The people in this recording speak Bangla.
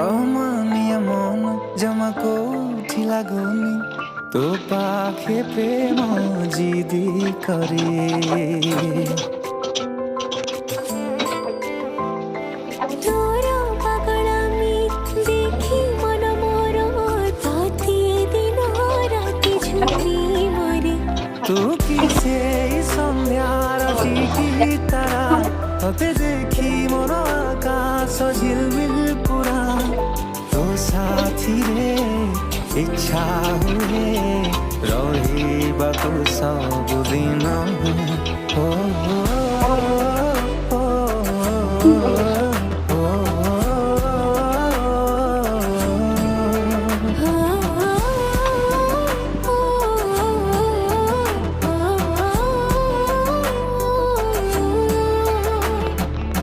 অমানিয়া মন জমা কোঠি লাগুনি তো পাখে প্রেম জিদি করে। তোর পাগলামি দেখি মন মোর তাতে দিন রাতি ঝুরি মরে। তু কি সেই সন্ধ্যার চিঠি তারা ততে দেখি মন আকাশ ঝিলমিল পুরা। তো সাথী রে ইচ্ছা হুয়ে ରହିବାକୁ ସବୁଦିନ। ଓ, ଓ, ଓ, ଓ, ଓ, ଓ।